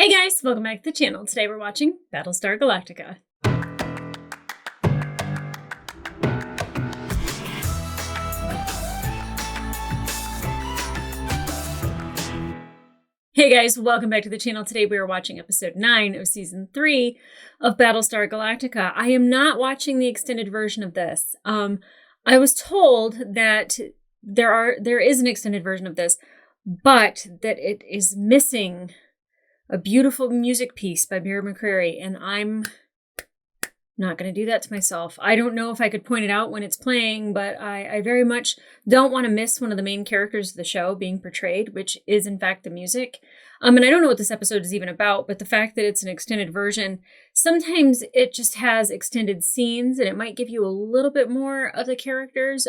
Hey guys, welcome back to the channel. Today we're watching Battlestar Galactica. Hey guys, welcome back to the channel. Today we are watching episode 9 of season 3 of Battlestar Galactica. I am not watching the extended version of this. I was told that there is an extended version of this, but that it is missing a beautiful music piece by Bear McCreary, and I'm not going to do that to myself. I don't know if I could point it out when it's playing, but I very much don't want to miss one of the main characters of the show being portrayed, which is in fact the music. And I don't know what this episode is even about, but the fact that it's an extended version, sometimes it just has extended scenes and it might give you a little bit more of the characters.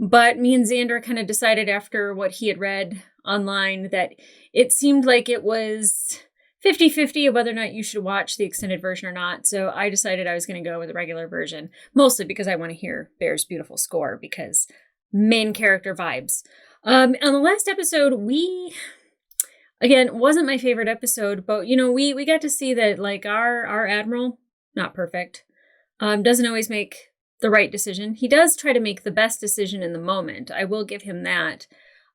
But me and Xander kind of decided after what he had read online that it seemed like it was 50-50 of whether or not you should watch the extended version or not. So I decided I was going to go with the regular version, mostly because I want to hear Bear's beautiful score, because main character vibes. On the last episode, again, wasn't my favorite episode, but we got to see that like our Admiral, not perfect, doesn't always make the right decision. He does try to make the best decision in the moment. I will give him that.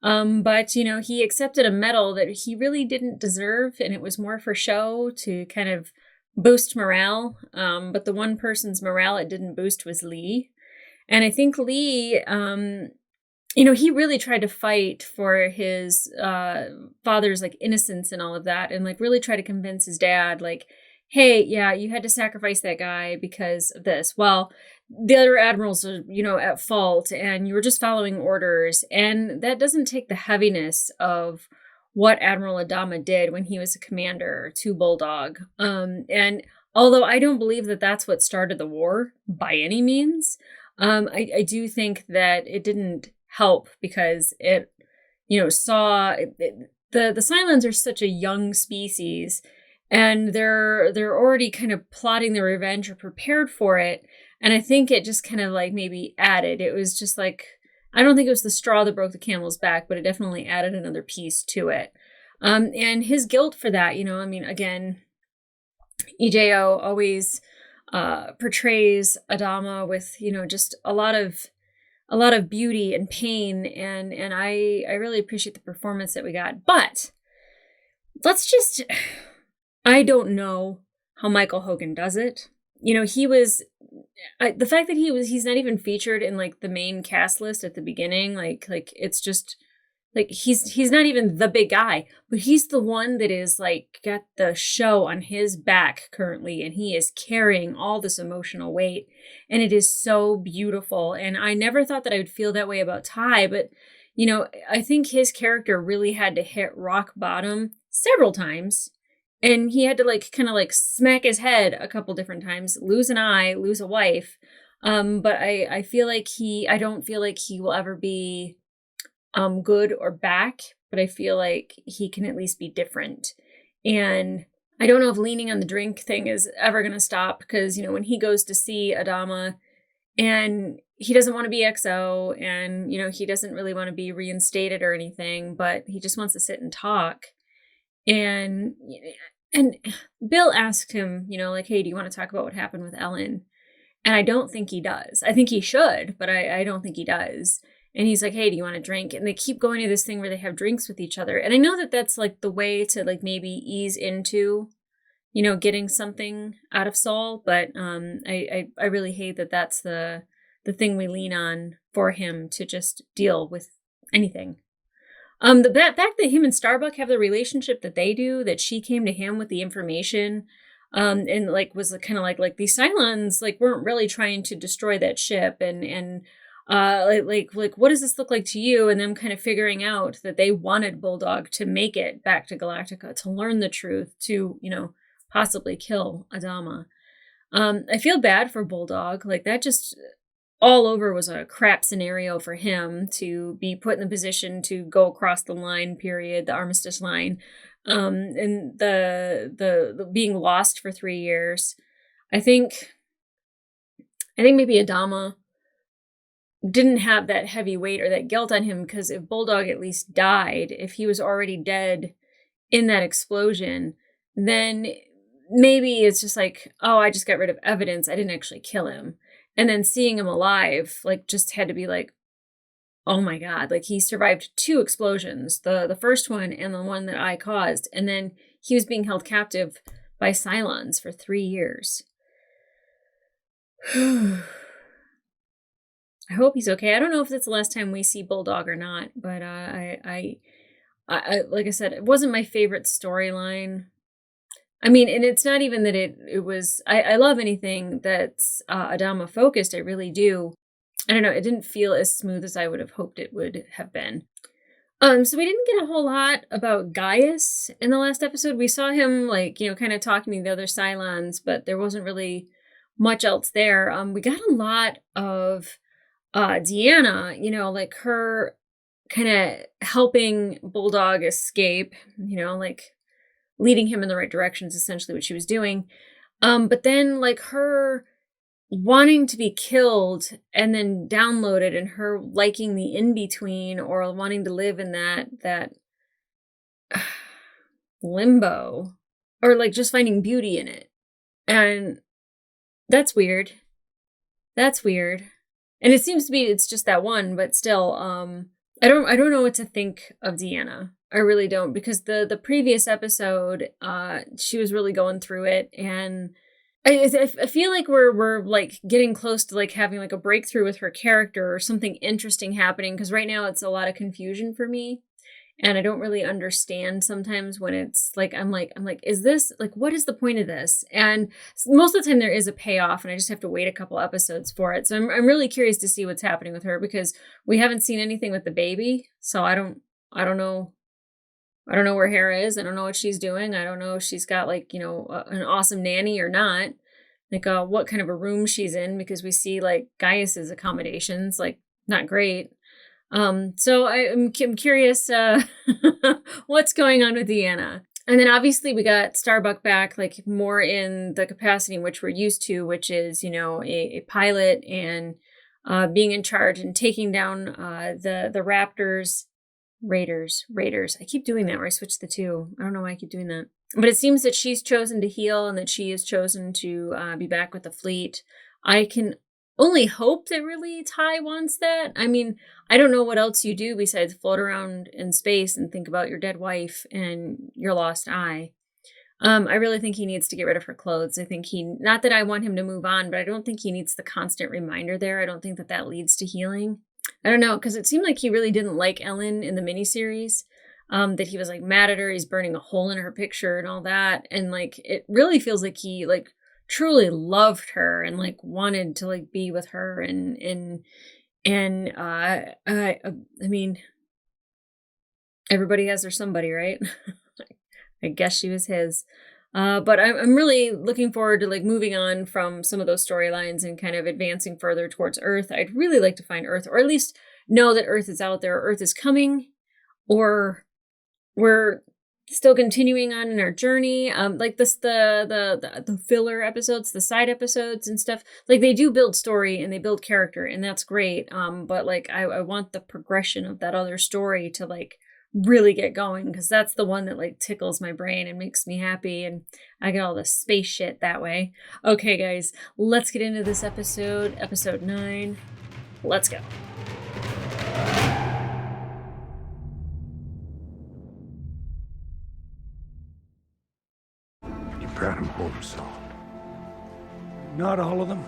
But he accepted a medal that he really didn't deserve, and it was more for show to kind of boost morale. But the one person's morale it didn't boost was Lee. And I think Lee, he really tried to fight for his father's like innocence and all of that, and like really try to convince his dad, like, hey, yeah, you had to sacrifice that guy because of this. Well, the other admirals are, at fault, and you were just following orders. And that doesn't take the heaviness of what Admiral Adama did when he was a commander to Bulldog. And although I don't believe that that's what started the war by any means, I do think that it didn't help because it, the Cylons are such a young species, and they're already kind of plotting their revenge or prepared for it. And I think it just kind of like maybe added. It was just like, I don't think it was the straw that broke the camel's back, but it definitely added another piece to it. And his guilt for that, again, EJO always portrays Adama with, just a lot of beauty and pain. And I really appreciate the performance that we got. But I don't know how Michael Hogan does it. He was, the fact that he's not even featured in like the main cast list at the beginning, like it's just like he's not even the big guy, but he's the one that is like got the show on his back currently, and he is carrying all this emotional weight, and it is so beautiful. And I never thought that I would feel that way about Ty, but I think his character really had to hit rock bottom several times. And he had to like kind of like smack his head a couple different times, lose an eye, lose a wife. But I feel like I don't feel like he will ever be good or back, but I feel like he can at least be different. And I don't know if leaning on the drink thing is ever going to stop, because, when he goes to see Adama and he doesn't want to be XO, and, he doesn't really want to be reinstated or anything, but he just wants to sit and talk. And Bill asked him, like, hey, do you want to talk about what happened with Ellen? And I don't think he does. I think he should, but I don't think he does. And he's like, hey, do you want a drink? And they keep going to this thing where they have drinks with each other. And I know that that's like the way to like maybe ease into, getting something out of Saul. But I really hate that that's the thing we lean on for him to just deal with anything. The fact that him and Starbuck have the relationship that they do, that she came to him with the information, and like was kind of like these Cylons like weren't really trying to destroy that ship, and like what does this look like to you? And them kind of figuring out that they wanted Bulldog to make it back to Galactica, to learn the truth, to possibly kill Adama. I feel bad for Bulldog. Like that just all over was a crap scenario for him to be put in the position to go across the line, period, the armistice line, and the being lost for 3 years. I think maybe Adama didn't have that heavy weight or that guilt on him, because if Bulldog at least died, if he was already dead in that explosion, then maybe it's just like, oh, I just got rid of evidence. I didn't actually kill him. And then seeing him alive, like, just had to be like, oh my God, like, he survived 2 explosions, the first one and the one that I caused. And then he was being held captive by Cylons for 3 years. I hope he's okay. I don't know if that's the last time we see Bulldog or not, but I like I said, it wasn't my favorite storyline. I mean, and it's not even that it was, I love anything that's Adama focused, I really do. I don't know, it didn't feel as smooth as I would have hoped it would have been. So we didn't get a whole lot about Gaius in the last episode. We saw him, like, you know, kind of talking to the other Cylons, but there wasn't really much else there. We got a lot of Deanna, you know, like her kind of helping Bulldog escape, you know, like leading him in the right direction is essentially what she was doing. But then, like, her wanting to be killed and then downloaded, and her liking the in-between, or wanting to live in that limbo, or like just finding beauty in it. And that's weird. That's weird. And it seems to be it's just that one, but still, I don't know what to think of Deanna. I really don't, because the previous episode, she was really going through it, and I feel like we're like getting close to like having like a breakthrough with her character, or something interesting happening, because right now it's a lot of confusion for me, and I don't really understand sometimes when it's like I'm like is this, like, what is the point of this? And most of the time there is a payoff, and I just have to wait a couple episodes for it. So I'm really curious to see what's happening with her, because we haven't seen anything with the baby, so I don't know. I don't know where Hera is. I don't know what she's doing. I don't know if she's got, like, you know, an awesome nanny or not. Like, what kind of a room she's in, because we see, like, Gaius's accommodations, like, not great. So I'm curious what's going on with Deanna. And then obviously we got Starbuck back, like, more in the capacity in which we're used to, which is, you know, a pilot, and being in charge and taking down the Raiders. I keep doing that where I switch the two. I don't know why I keep doing that. But it seems that she's chosen to heal, and that she has chosen to be back with the fleet. I can only hope that really Ty wants that. I mean, I don't know what else you do besides float around in space and think about your dead wife and your lost eye. I really think he needs to get rid of her clothes. I think not that I want him to move on, but I don't think he needs the constant reminder there. I don't think that leads to healing. I don't know, because it seemed like he really didn't like Ellen in the miniseries, that he was, like, mad at her. He's burning a hole in her picture and all that. And, like, it really feels like he, like, truly loved her and, like, wanted to, like, be with her. I mean, everybody has their somebody, right? I guess she was his. But I'm really looking forward to, like, moving on from some of those storylines and kind of advancing further towards Earth. I'd really like to find Earth, or at least know that Earth is out there, Earth is coming, or we're still continuing on in our journey. Like this, the filler episodes, the side episodes and stuff, like, they do build story and they build character, and that's great. But, like, I want the progression of that other story to, like, really get going, because that's the one that, like, tickles my brain and makes me happy, and I get all the space shit that way. Okay, guys, let's get into this episode 9. Let's go. You brought him home, Saul. Not all of them.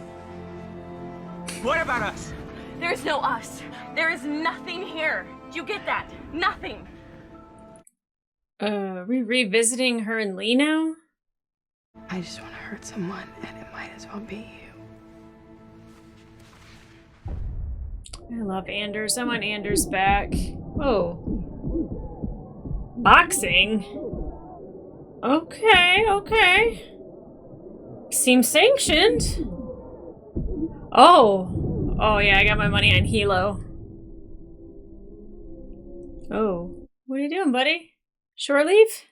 What about us? There's no us. There is nothing here. Do you get that? Nothing. We revisiting her and Lee now? I just want to hurt someone, and it might as well be you. I love Anders. I want Anders back. Whoa. Boxing? Okay. Seems sanctioned. Oh yeah, I got my money on Hilo. Oh, what are you doing, buddy? Shore leave?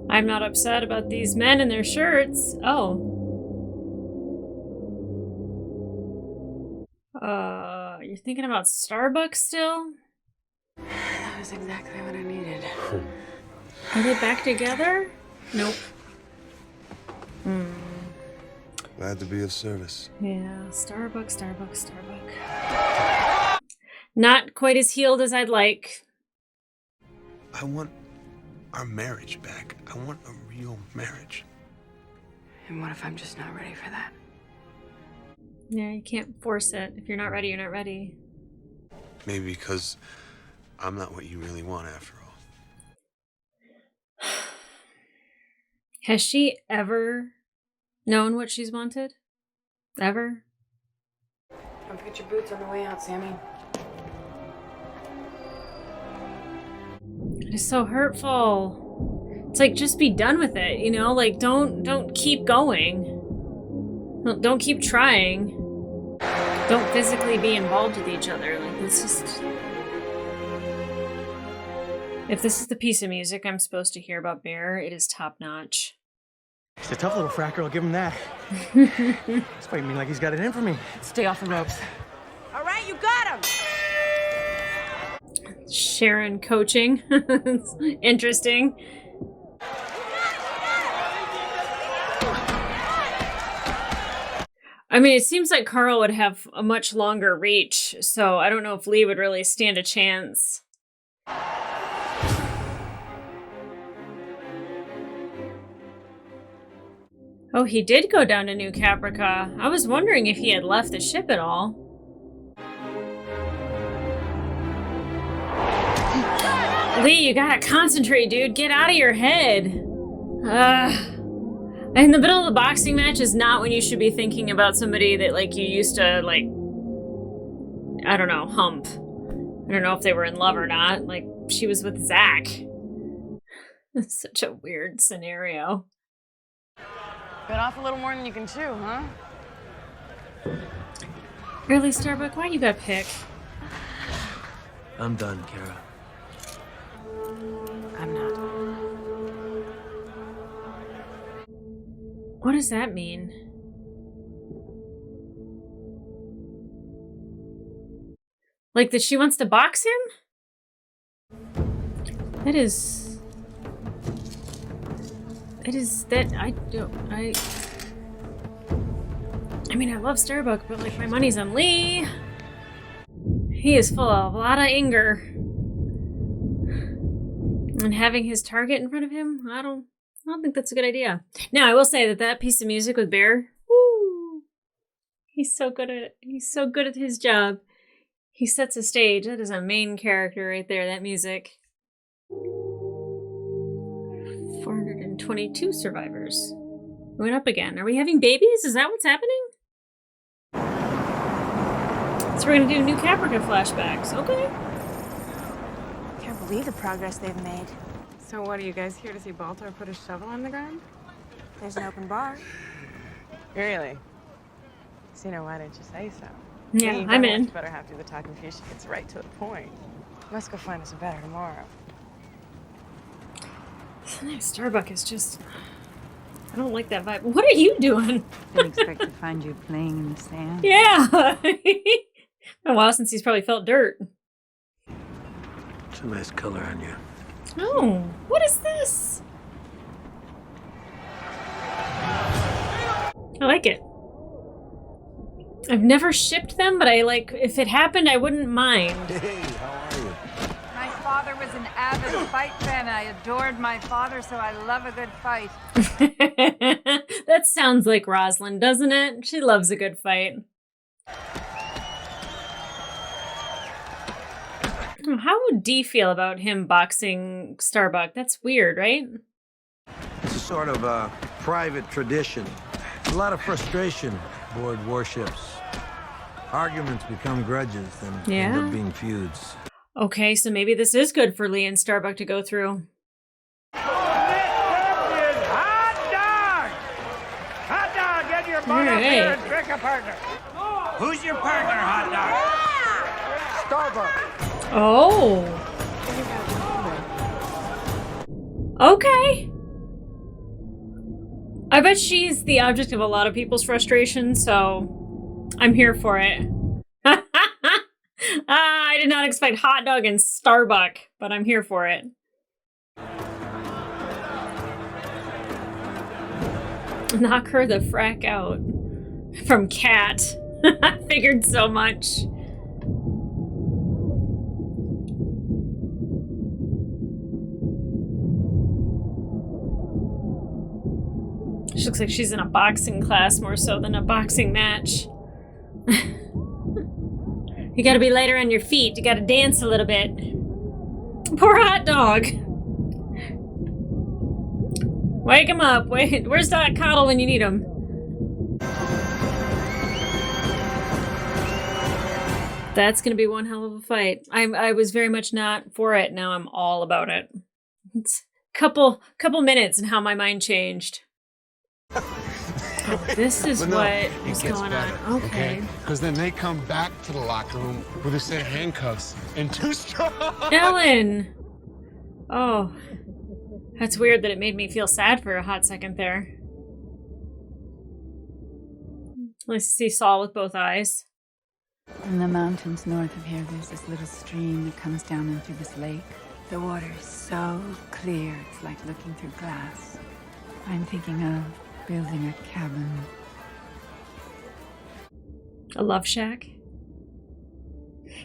I'm not upset about these men and their shirts. Oh. You're thinking about Starbucks still? That was exactly what I needed. Are they back together? Nope. Glad to be of service. Yeah, Starbuck. Not quite as healed as I'd like. I want our marriage back. I want a real marriage. And what if I'm just not ready for that? Yeah, you can't force it. If you're not ready, you're not ready. Maybe because I'm not what you really want after all. Has she ever known what she's wanted? Ever? Don't forget your boots on the way out, Sammy. It's so hurtful. It's like, just be done with it, you know? Like, don't keep going. Don't keep trying. Don't physically be involved with each other. Like, it's just... If this is the piece of music I'm supposed to hear about Bear, it is top-notch. He's a tough little fracker, I'll give him that. He's fighting me like he's got it in for me. Stay off the ropes. All right, you got him. Sharon coaching. It's interesting. I mean, it seems like Carl would have a much longer reach, so I don't know if Lee would really stand a chance. Oh, he did go down to New Caprica. I was wondering if he had left the ship at all. Lee, you gotta concentrate, dude. Get out of your head. In the middle of the boxing match is not when you should be thinking about somebody that, like, you used to, like, I don't know, hump. I don't know if they were in love or not. Like, she was with Zach. It's such a weird scenario. Bit off a little more than you can chew, huh? Really, Starbuck? Why you got pick? I'm done, Kara. I'm not. What does that mean? Like that she wants to box him? That is that I mean, I love Starbuck, but like my money's on Lee. He is full of a lot of anger. And having his target in front of him, I don't think that's a good idea. Now, I will say that piece of music with Bear, woo, he's so good at his job. He sets a stage. That is a main character right there, that music. 422 survivors. Went up again. Are we having babies? Is that what's happening? So we're gonna do New Caprica flashbacks. Okay. Can't believe the progress they've made. So what, are you guys here to see Baltar put a shovel on the ground? There's an open bar. Really? So, why didn't you say so? Yeah, You I'm better in. let better have to do the talking for you. She gets right to the point. Let's go find us a better tomorrow. Starbuck is just... I don't like that vibe. What are you doing? Didn't expect to find you playing in the sand. Yeah. Been a while since he's probably felt dirt. It's a nice color on you. Oh, what is this? I like it. I've never shipped them, but if it happened, I wouldn't mind. Hey, how are you? My father was an avid fight fan. I adored my father, so I love a good fight. That sounds like Rosalind, doesn't it? She loves a good fight. How would Dee feel about him boxing Starbuck? That's weird, right? It's a sort of a private tradition. A lot of frustration aboard warships. Arguments become grudges and end up being feuds. Okay, so maybe this is good for Lee and Starbuck to go through. Hot dog! Get your butt up here and pick a partner. Who's your partner, hot dog? Starbuck. Oh. Okay. I bet she's the object of a lot of people's frustration, so I'm here for it. I did not expect hot dog and Starbuck, but I'm here for it. Knock her the frack out. From Cat. I figured so much. She looks like she's in a boxing class more so than a boxing match. You gotta be lighter on your feet. You gotta dance a little bit. Poor hot dog. Wake him up. Wait, where's that coddle when you need him? That's gonna be one hell of a fight. I was very much not for it. Now I'm all about it. It's a couple minutes and how my mind changed. This is what is going on. Okay. Because then they come back to the locker room with a set of handcuffs and 2 straws. Ellen! Oh. That's weird that it made me feel sad for a hot second there. Nice to see Saul with both eyes. In the mountains north of here, there's this little stream that comes down into this lake. The water is so clear, it's like looking through glass. I'm thinking of building a cabin. A love shack?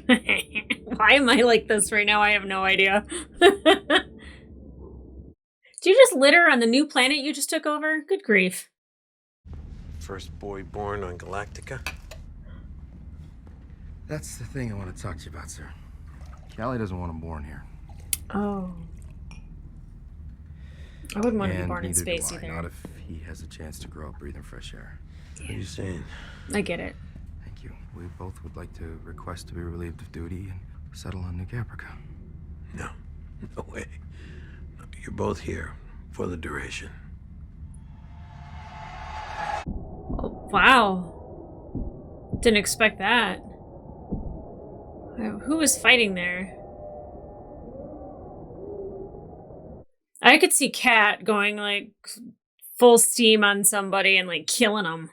Why am I like this right now? I have no idea. Did you just litter on the new planet you just took over? Good grief. First boy born on Galactica. That's the thing I want to talk to you about, sir. Callie doesn't want him born here. Oh. I wouldn't want to be And born in neither space do I, either. Not if he has a chance to grow up breathing fresh air. What are you saying? I get it. Thank you. We both would like to request to be relieved of duty and settle on New Caprica. No. No way. No, you're both here for the duration. Oh, wow. Didn't expect that. Who was fighting there? I could see Kat going like full steam on somebody and like killing them.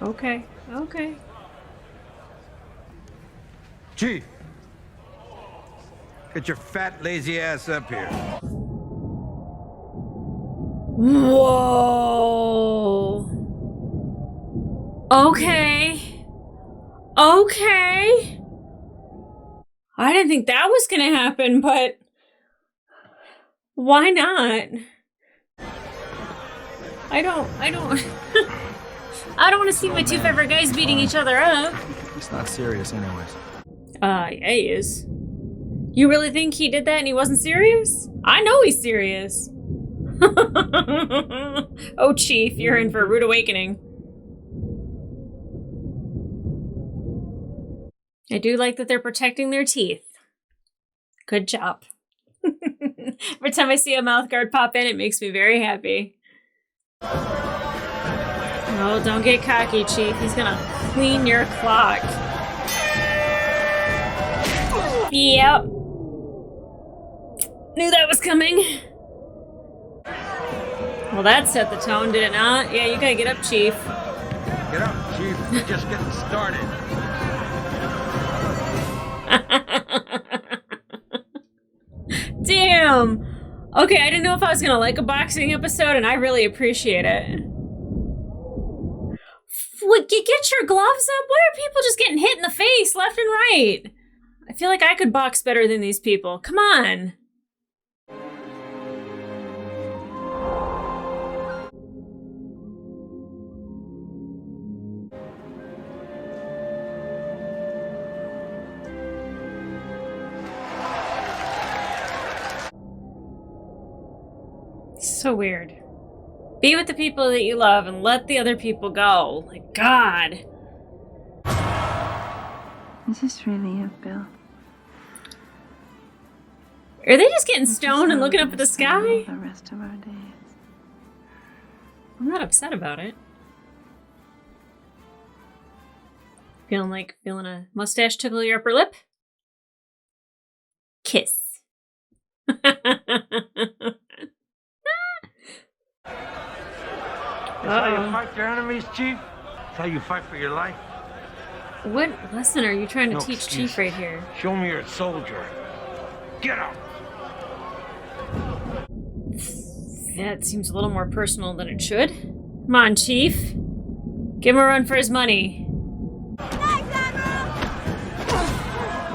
Okay, okay. Chief! Get your fat, lazy ass up here. Whoa. Okay. Okay. I didn't think that was gonna happen, but why not? I don't I don't want to see my two favorite guys beating each other up. It's not serious anyways. Yeah, he is. You really think he did that and he wasn't serious? I know he's serious. Oh, Chief, you're in for a rude awakening. I do like that they're protecting their teeth. Good job. Every time I see a mouth guard pop in, it makes me very happy. Oh, don't get cocky, Chief. He's gonna clean your clock. Yep. Knew that was coming. Well, that set the tone, did it not? Yeah, you gotta get up, Chief. Get up, Chief. We're just getting started. Damn. Okay, I didn't know if I was gonna like a boxing episode, and I really appreciate it. Get your gloves up. Why are people just getting hit in the face left and right? I feel like I could box better than these people. Come on. So weird. Be with the people that you love and let the other people go. Like, God. Is this really it, Bill? Are they just getting stoned and looking up at the sky? The rest of our days. I'm not upset about it. Feeling a mustache tickle your upper lip? Kiss. That's how you fight your enemies, Chief? That's how you fight for your life? What lesson are you trying to No teach excuses. Chief right here? Show me you're a soldier. Get up! That seems a little more personal than it should. Come on, Chief. Give him a run for his money.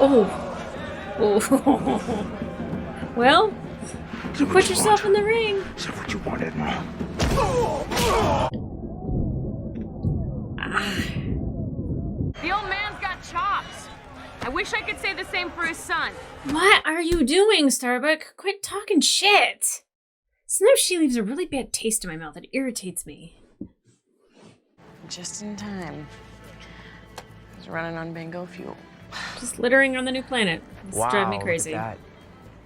Oh. Oh. Well, you put yourself in the ring. Is that what you wanted? The old man's got chops. I wish I could say the same for his son. What are you doing, Starbuck? Quit talking shit. Sometimes she leaves a really bad taste in my mouth. It irritates me. Just in time. I was running on bingo fuel. Just littering on the new planet. It's driving me crazy. Look at that.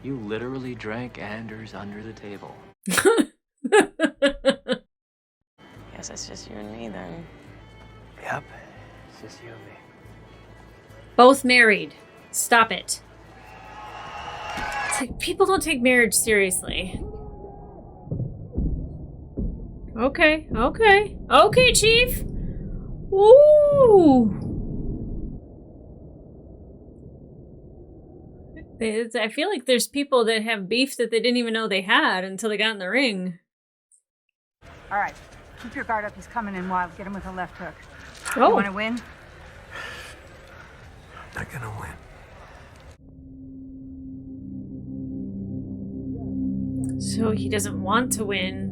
You literally drank Anders under the table. Guess it's just you and me then. Yep, it's just you and me. Both married. Stop it. It's like people don't take marriage seriously. Okay, okay. Okay, Chief. Ooh. I feel like there's people that have beef that they didn't even know they had until they got in the ring. All right, keep your guard up. He's coming in wild. Get him with a left hook. Oh. You want to win? Not gonna win. So he doesn't want to win.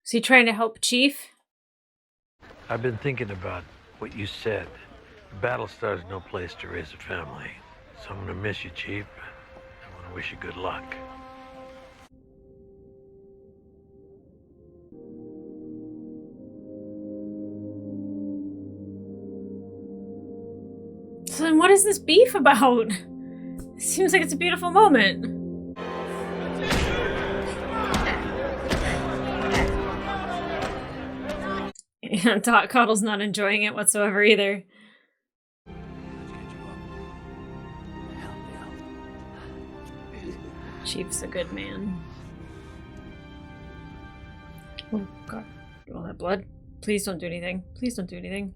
Is he trying to help Chief? I've been thinking about what you said. Battlestar's no place to raise a family. So I'm gonna miss you, Chief. I wanna wish you good luck. So then what is this beef about? It seems like it's a beautiful moment. And Coddle's not enjoying it whatsoever either. Chief's a good man. Oh, God. All that blood. Please don't do anything. Please don't do anything.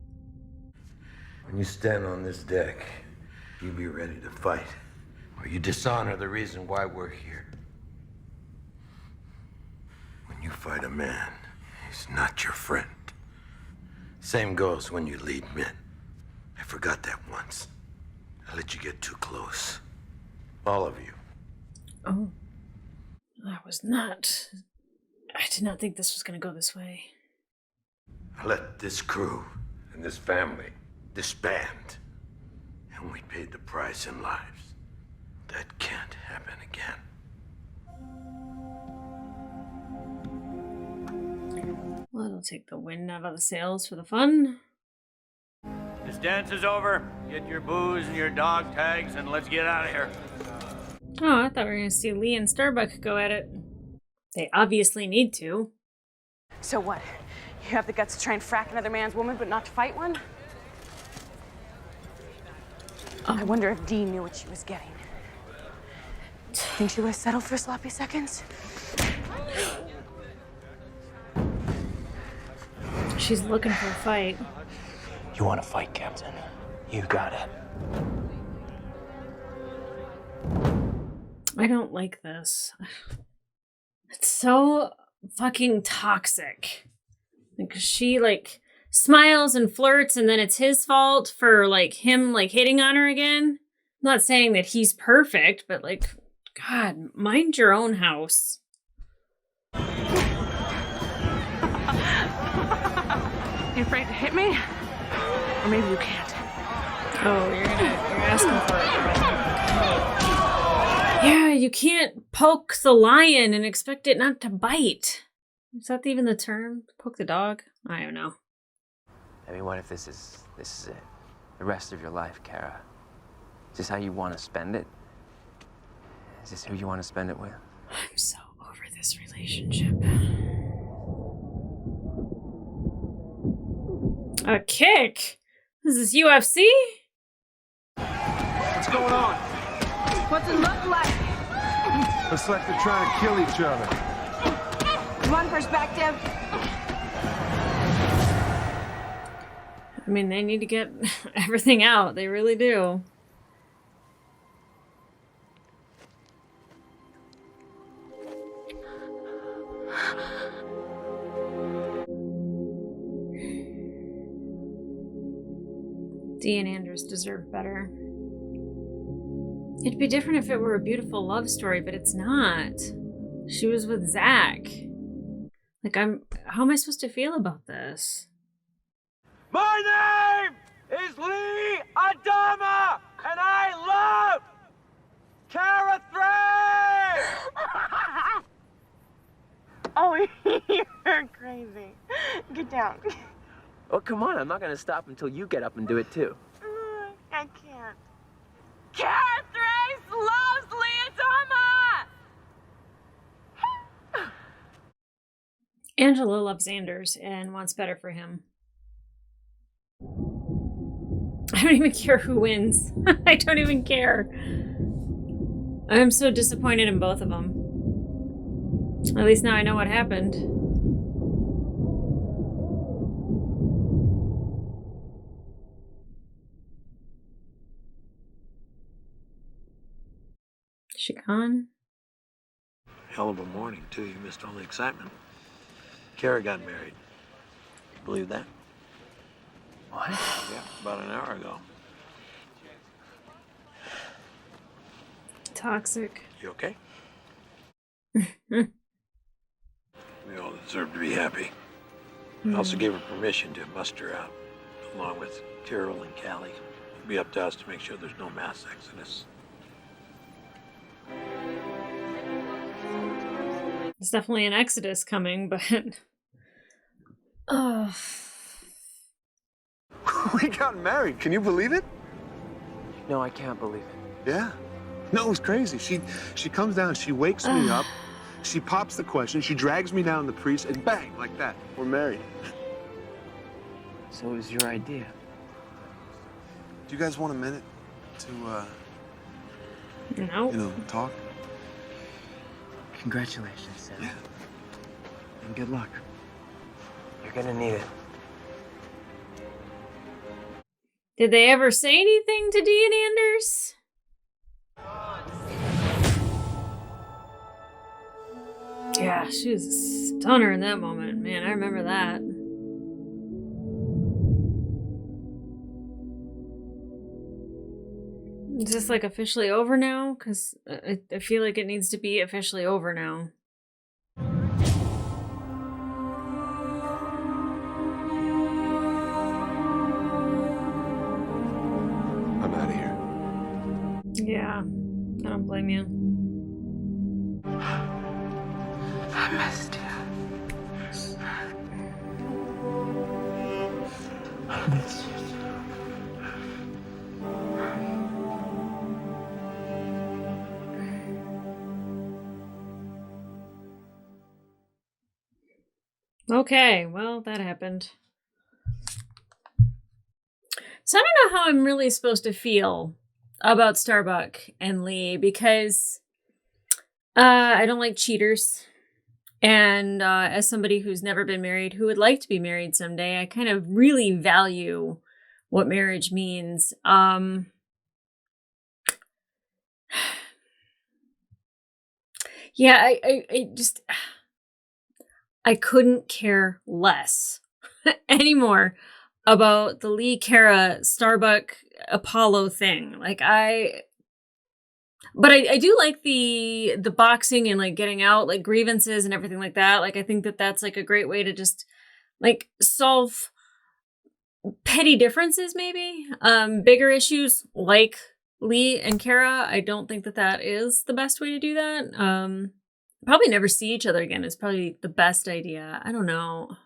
When you stand on this deck, you be ready to fight, or you dishonor the reason why we're here. When you fight a man, he's not your friend. Same goes when you lead men. I forgot that once. I let you get too close. All of you. Oh. I did not think this was going to go this way. I let this crew and this family disband. And we paid the price in lives. That can't happen again. Well, it'll take the wind out of the sails for the fun. This dance is over. Get your booze and your dog tags and let's get out of here. Oh, I thought we were going to see Lee and Starbuck go at it. They obviously need to. So what? You have the guts to try and frack another man's woman, but not to fight one? I wonder if Dee knew what she was getting. Think she would have settled for sloppy seconds? She's looking for a fight. You want to fight, Captain? You got it. I don't like this. It's so fucking toxic. Like, she, smiles and flirts, and then it's his fault for, him, hitting on her again. I'm not saying that he's perfect, but, God, mind your own house. You afraid to hit me? Or maybe you can't. Oh, you're asking for it. Yeah, you can't poke the lion and expect it not to bite. Is that even the term? Poke the dog? I don't know. I mean, what if this is it? The rest of your life, Kara. Is this how you want to spend it? Is this who you want to spend it with? I'm so over this relationship. A kick? Is this UFC? What's going on? What's it look like? Looks like they're trying to kill each other. One perspective. I mean, they need to get everything out. They really do. Dee and Anders deserve better. It'd be different if it were a beautiful love story, but it's not. She was with Zach. Like, how am I supposed to feel about this? My name is Lee Adama, and I love Kara Thray! Oh, you're crazy. Get down. Oh, come on. I'm not going to stop until you get up and do it, too. I can't. Kara Thrace loves Leotama! Angela loves Anders and wants better for him. I don't even care who wins. I don't even care. I'm so disappointed in both of them. At least now I know what happened. Is she gone? Hell of a morning, too. You missed all the excitement. Kara got married. Believe that? What? Yeah, about an hour ago. Toxic. You okay? We all deserve to be happy. I also gave her permission to muster out, along with Carol and Callie. It'll be up to us to make sure there's no mass exodus. There's definitely an exodus coming, but... Oh. We got married. Can you believe it? No, I can't believe it. Yeah. No, it was crazy. She comes down, she wakes me up, she pops the question, she drags me down the priest, and bang, like that, we're married. So it was your idea? Do you guys want a minute to, No. talk? Congratulations, Sam. Yeah. And good luck. You're gonna need it. Did they ever say anything to Dee and Anders? Yeah, she was a stunner in that moment. Man, I remember that. Is this like officially over now? Because I feel like it needs to be officially over now. I'm out of here. Yeah, I don't blame you. I missed you. I miss you. Okay, well, that happened. So I don't know how I'm really supposed to feel about Starbuck and Lee because I don't like cheaters. And as somebody who's never been married, who would like to be married someday, I kind of really value what marriage means. Yeah, I just... I couldn't care less anymore about the Lee Kara Starbuck Apollo thing. Like I do like the boxing and like getting out like grievances and everything like that. Like I think that that's like a great way to just like solve petty differences maybe. Bigger issues like Lee and Kara. I don't think that that is the best way to do that. Probably never see each other again is probably the best idea. I don't know.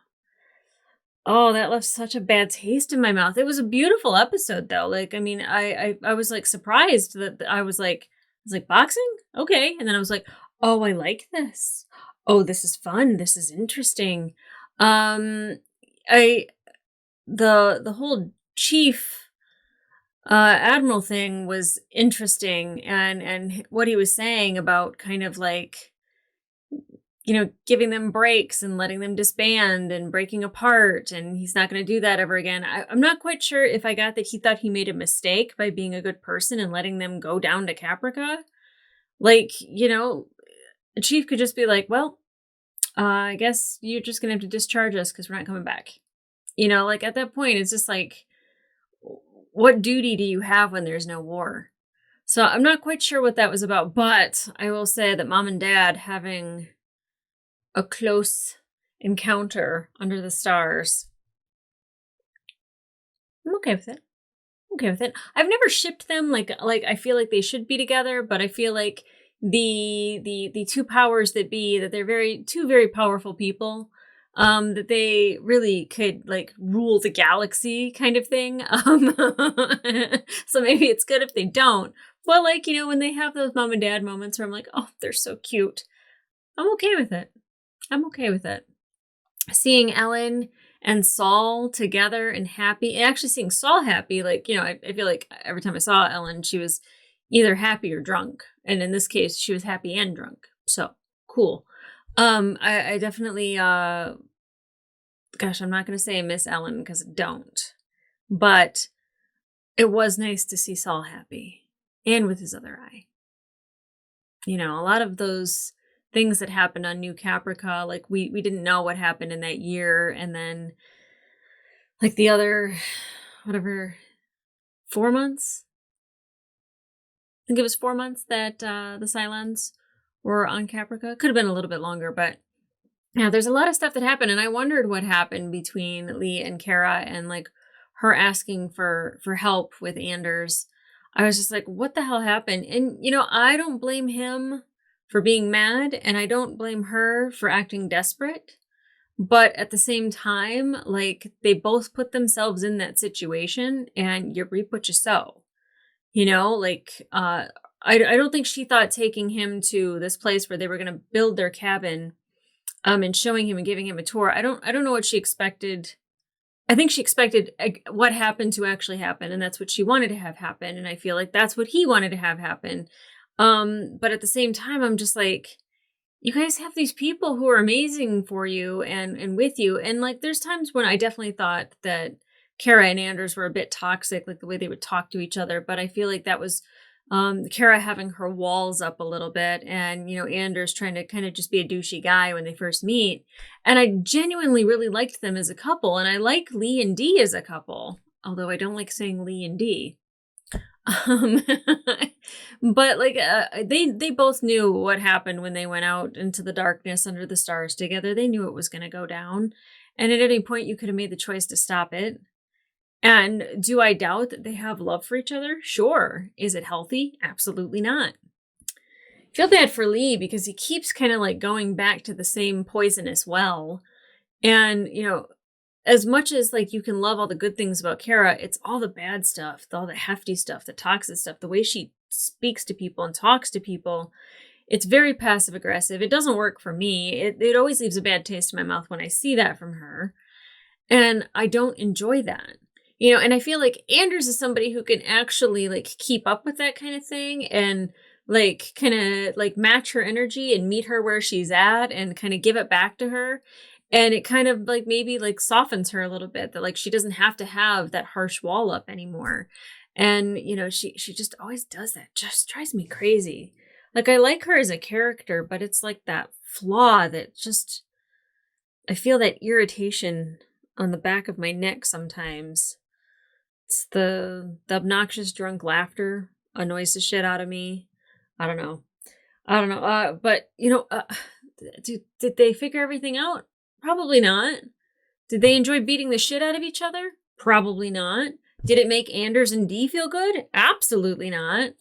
Oh, that left such a bad taste in my mouth. It was a beautiful episode though. Like, I mean, I was like surprised that I was like boxing? Okay. And then I was like, oh, I like this. Oh, this is fun. This is interesting. The whole chief admiral thing was interesting and what he was saying about kind of like, you know, giving them breaks and letting them disband and breaking apart. And he's not going to do that ever again. I'm not quite sure if I got that he thought he made a mistake by being a good person and letting them go down to Caprica. Like, you know, a chief could just be like, well, I guess you're just going to have to discharge us because we're not coming back. You know, like at that point, it's just like, what duty do you have when there's no war? So I'm not quite sure what that was about, but I will say that mom and dad having a close encounter under the stars, I'm okay with it. Okay with it. I've never shipped them like I feel like they should be together, but I feel like the two powers that be, that they're two very powerful people, that they really could like rule the galaxy kind of thing. So maybe it's good if they don't. But like, you know, when they have those mom and dad moments where I'm like, oh, they're so cute. I'm okay with it. I'm okay with it. Seeing Ellen and Saul together and happy, and actually seeing Saul happy, like, you know, I feel like every time I saw Ellen, she was either happy or drunk. And in this case, she was happy and drunk. So cool. I definitely, gosh, I'm not going to say I miss Ellen because I don't, but it was nice to see Saul happy and with his other eye. You know, a lot of those things that happened on New Caprica, like we didn't know what happened in that year. And then like the other, whatever, 4 months? I think it was 4 months that the Cylons were on Caprica. Could have been a little bit longer, but yeah, there's a lot of stuff that happened. And I wondered what happened between Lee and Kara and like her asking for help with Anders. I was just like, what the hell happened? And, you know, I don't blame him for being mad, and I don't blame her for acting desperate. But at the same time, like, they both put themselves in that situation, and you reap what you sow. You know, like, I don't think she thought taking him to this place where they were going to build their cabin, and showing him and giving him a tour. I don't know what she expected. I think she expected what happened to actually happen, and that's what she wanted to have happen. And I feel like that's what he wanted to have happen. But at the same time, I'm just like, you guys have these people who are amazing for you and with you. And like, there's times when I definitely thought that Kara and Anders were a bit toxic, like the way they would talk to each other. But I feel like that was Kara having her walls up a little bit, and, you know, Anders trying to kind of just be a douchey guy when they first meet. And I genuinely really liked them as a couple. And I like Lee and Dee as a couple, although I don't like saying Lee and Dee. But like they both knew what happened when they went out into the darkness under the stars together. They knew it was going to go down, and at any point you could have made the choice to stop it. And do I doubt that they have love for each other? Sure. Is it healthy? Absolutely not. I feel bad for Lee because he keeps kind of like going back to the same poisonous well. And, you know, as much as like you can love all the good things about Kara, it's all the bad stuff, all the hefty stuff, the toxic stuff, the way she speaks to people and talks to people. It's very passive aggressive. It doesn't work for me. It always leaves a bad taste in my mouth when I see that from her. And I don't enjoy that. You know, and I feel like Anders is somebody who can actually like keep up with that kind of thing and like kind of like match her energy and meet her where she's at and kind of give it back to her. And it kind of like maybe like softens her a little bit, that like she doesn't have to have that harsh wall up anymore. And, you know, she just always does that. Just drives me crazy. Like, I like her as a character, but it's like that flaw that just, I feel that irritation on the back of my neck sometimes. It's the obnoxious drunk laughter annoys the shit out of me. I don't know. But, you know, did they figure everything out? Probably not. Did they enjoy beating the shit out of each other? Probably not. Did it make Anders and Dee feel good? Absolutely not.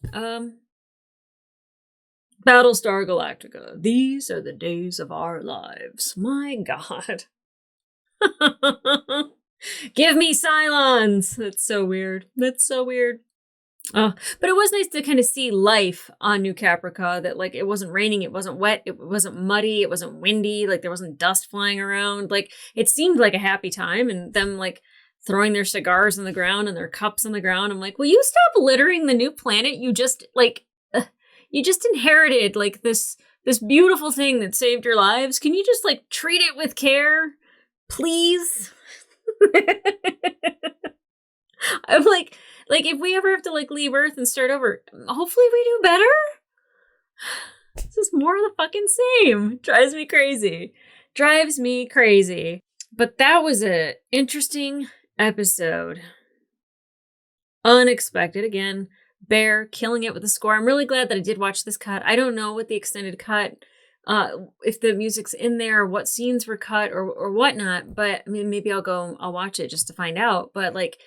Battlestar Galactica. These are the days of our lives. My God. Give me Cylons! That's so weird. But it was nice to kind of see life on New Caprica, that like it wasn't raining, it wasn't wet, it wasn't muddy, it wasn't windy, like there wasn't dust flying around. Like it seemed like a happy time, and them like throwing their cigars on the ground and their cups on the ground. I'm like, will you stop littering the new planet? You just inherited like this beautiful thing that saved your lives. Can you just like treat it with care, please? I'm like if we ever have to like leave Earth and start over, hopefully we do better. It's just more of the fucking same. Drives me crazy. But that was an interesting episode. unexpected. Again, Bear killing it with the score. I'm really glad that I did watch this cut. I don't know what the extended cut, if the music's in there, what scenes were cut or whatnot, but I mean, maybe I'll watch it just to find out. But like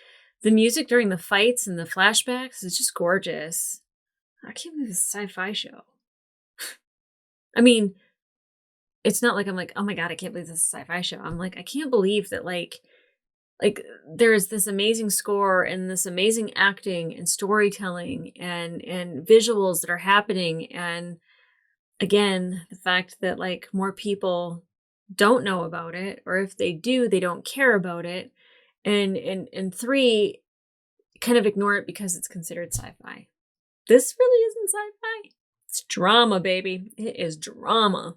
the music during the fights and the flashbacks is just gorgeous. I can't believe it's a sci-fi show. I mean, it's not like I'm like, oh my God, I can't believe this is a sci-fi show. I'm like, I can't believe that like there's this amazing score and this amazing acting and storytelling and visuals that are happening. And again, the fact that like more people don't know about it, or if they do, they don't care about it. And three, kind of ignore it because it's considered sci-fi. This really isn't sci-fi. It's drama, baby. It is drama.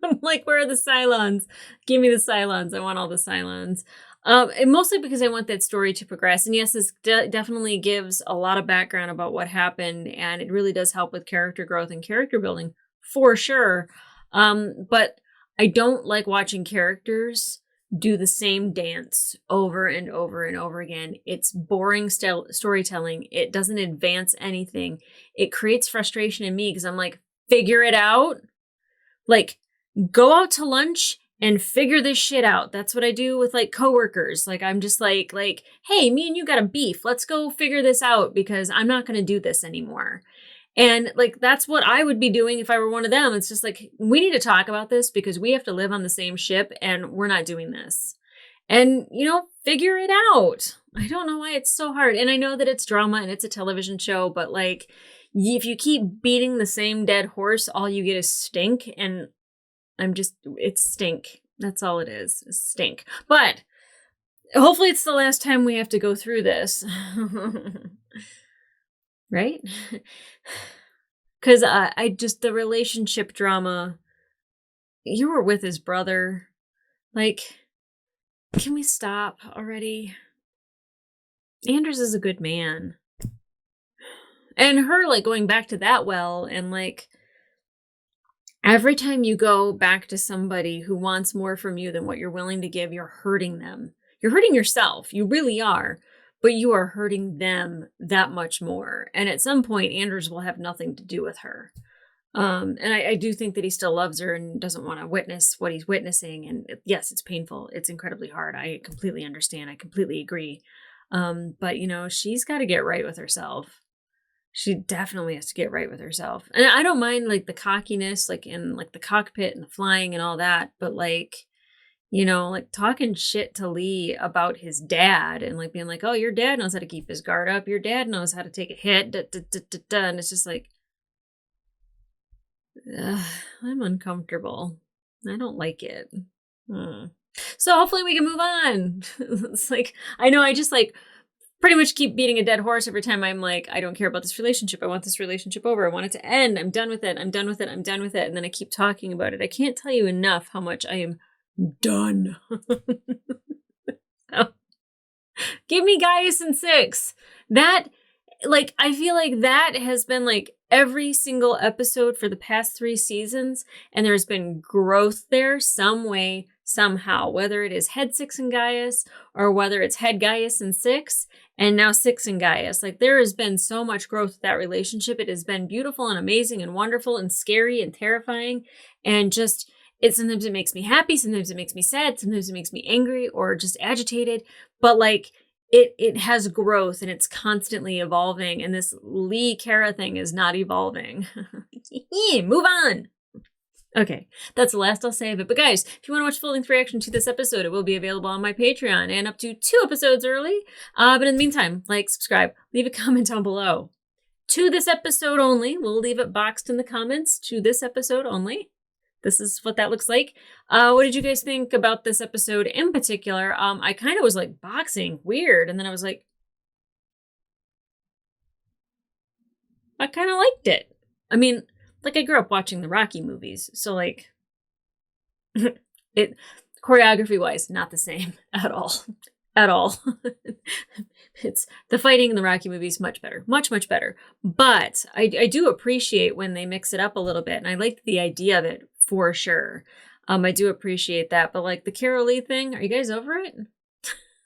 I'm like, where are the Cylons? Give me the Cylons. I want all the Cylons. And mostly because I want that story to progress. And yes, this definitely gives a lot of background about what happened. And it really does help with character growth and character building, for sure. But I don't like watching characters do the same dance over and over and over again. It's boring storytelling. It doesn't advance anything. It creates frustration in me because I'm like, figure it out. Like, go out to lunch and figure this shit out. That's what I do with like coworkers. Like, I'm just like, hey, me and you got a beef. Let's go figure this out because I'm not going to do this anymore. And like, that's what I would be doing if I were one of them. It's just like, we need to talk about this because we have to live on the same ship and we're not doing this. And, you know, figure it out. I don't know why it's so hard. And I know that it's drama and it's a television show, but like, if you keep beating the same dead horse, all you get is stink. And it's stink. That's all it is stink. But hopefully it's the last time we have to go through this. Right? Because I just, the relationship drama, you were with his brother. Like, can we stop already? Anders is a good man. And her, like, going back to that well, and like, every time you go back to somebody who wants more from you than what you're willing to give, you're hurting them. You're hurting yourself. You really are. But you are hurting them that much more. And at some point, Anders will have nothing to do with her. And I do think that he still loves her and doesn't want to witness what he's witnessing. And yes, it's painful. It's incredibly hard. I completely understand. I completely agree. But, you know, she's got to get right with herself. She definitely has to get right with herself. And I don't mind like the cockiness, like in like the cockpit and the flying and all that. But like, you know, like talking shit to Lee about his dad and like being like, oh, your dad knows how to keep his guard up. Your dad knows how to take a hit. And it's just like, I'm uncomfortable. I don't like it. So hopefully we can move on. It's like, I know I just like pretty much keep beating a dead horse every time I'm like, I don't care about this relationship. I want this relationship over. I want it to end. I'm done with it. I'm done with it. I'm done with it. And then I keep talking about it. I can't tell you enough how much I am done. So, give me Gaius and 6. That, like, I feel like that has been like every single episode for the past 3 seasons, and there's been growth there some way, somehow, whether it is head 6 and Gaius or whether it's head Gaius and 6 and now 6 and Gaius. Like, there has been so much growth with that relationship. It has been beautiful and amazing and wonderful and scary and terrifying, and just sometimes it makes me happy, sometimes it makes me sad, sometimes it makes me angry or just agitated, but like it has growth and it's constantly evolving, and this Lee Kara thing is not evolving. Move on. Okay, that's the last I'll say of it. But guys, if you want to watch full-length reaction to this episode, it will be available on my Patreon and up to 2 episodes early. But in the meantime, like, subscribe, leave a comment down below. To this episode only, we'll leave it boxed in the comments. To this episode only. This is what that looks like. What did you guys think about this episode in particular? I kind of was like, boxing, weird. And then I was like, I kind of liked it. I mean, like, I grew up watching the Rocky movies. So like, it choreography wise, not the same at all. At all. It's the fighting in the Rocky movies, much better, much better. But I do appreciate when they mix it up a little bit. And I liked the idea of it. For sure. I do appreciate that. But like the Carol Lee thing, are you guys over it?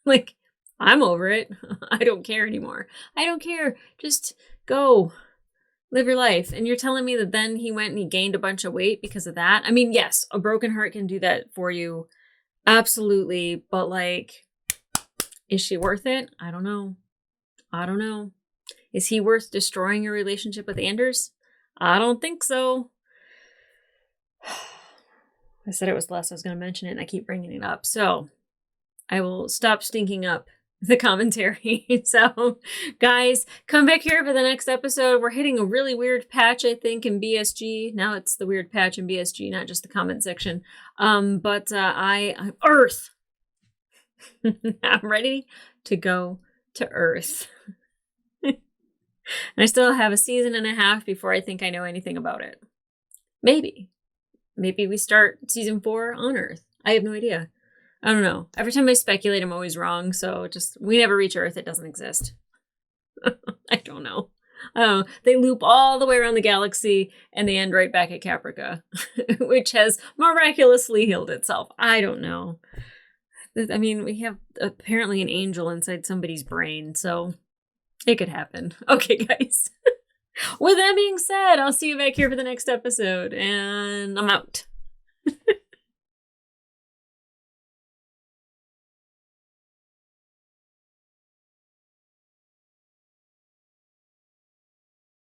Like, I'm over it. I don't care anymore. I don't care. Just go live your life. And you're telling me that then he went and he gained a bunch of weight because of that? I mean, yes, a broken heart can do that for you. Absolutely. But like, is she worth it? I don't know. I don't know. Is he worth destroying your relationship with Anders? I don't think so. I said it was less I was going to mention it, and I keep bringing it up. So I will stop stinking up the commentary. So, guys, come back here for the next episode. We're hitting a really weird patch, I think, in BSG. Now it's the weird patch in BSG, not just the comment section. I'm Earth. I'm ready to go to Earth. And I still have a season and a half before I think I know anything about it. Maybe we start season 4 on Earth. I have no idea. I don't know. Every time I speculate, I'm always wrong. So we never reach Earth. It doesn't exist. I don't know. They loop all the way around the galaxy and they end right back at Caprica, which has miraculously healed itself. I don't know. I mean, we have apparently an angel inside somebody's brain, so it could happen. Okay, guys. With that being said, I'll see you back here for the next episode, and I'm out.